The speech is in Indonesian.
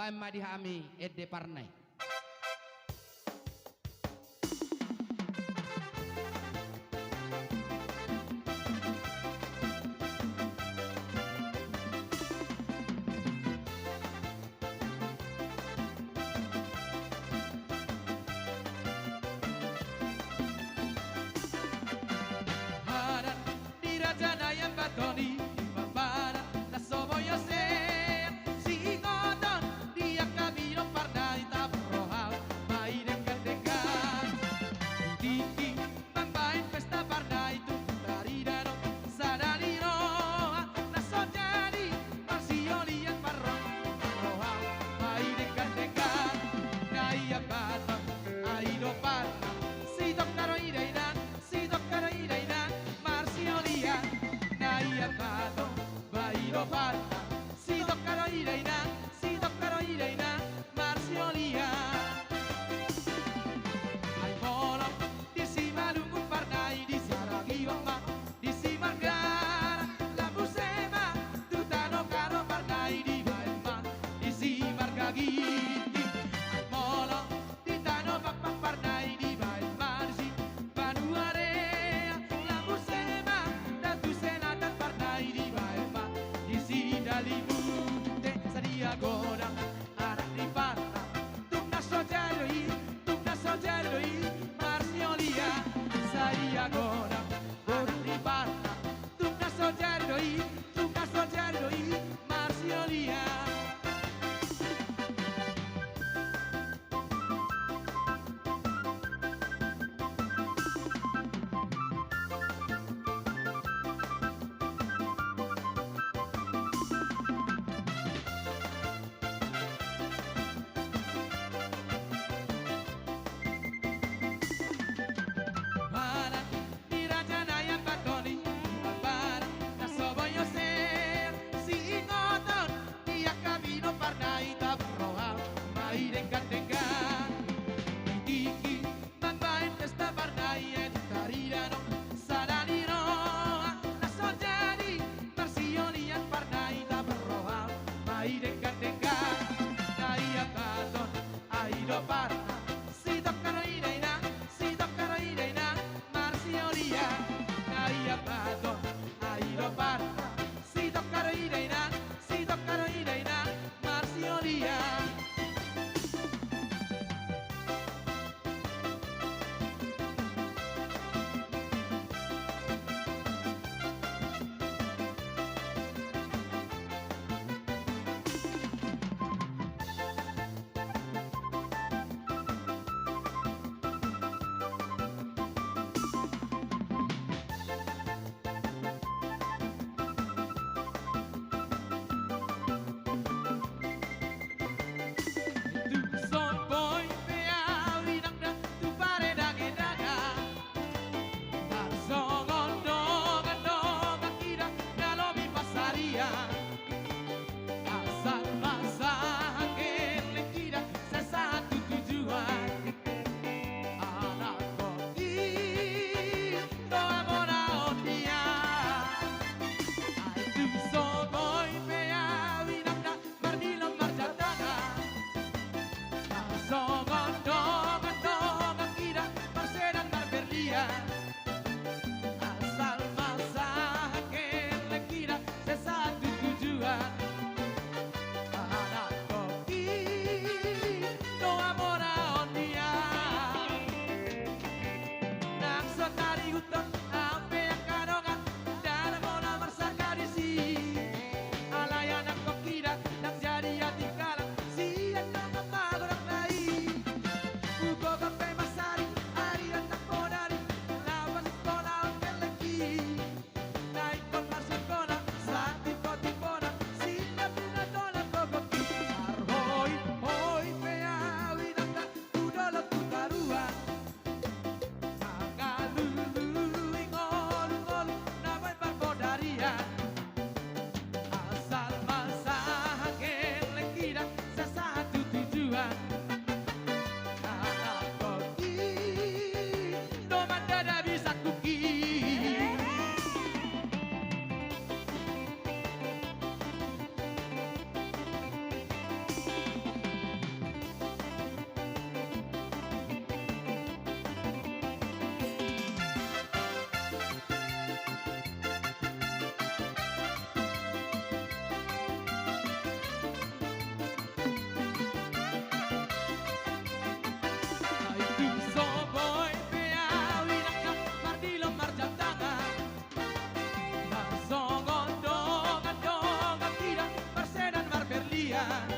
Dihami Ede Parnai. Haran di Rajana yang batoni Babara la soboyo se si godon dia kabiro parnai tabrohal mai dekat-dekat Diki bang pesta parnai tu taridano sadaliro la sojadi pasioli yang parron rohal mai dekat-dekat naya bata aido parna si toccaro irainan si toccaro irainan marsiolia naya bata bailo parna si toccaro irainan si toccaro irainan marsiolia ai volo di si malungun parnai di saragi omma di si margara la busema tutano caro parnai di balma di si margagi ai volo di tano papà parnai di balma di si banuarea la busema da tu senata parnai di balma di si dalibute saria gona ara di parna tu nasogero i marsiolia saria gona ara di parna tu nasogero i marsiolia Indonesia.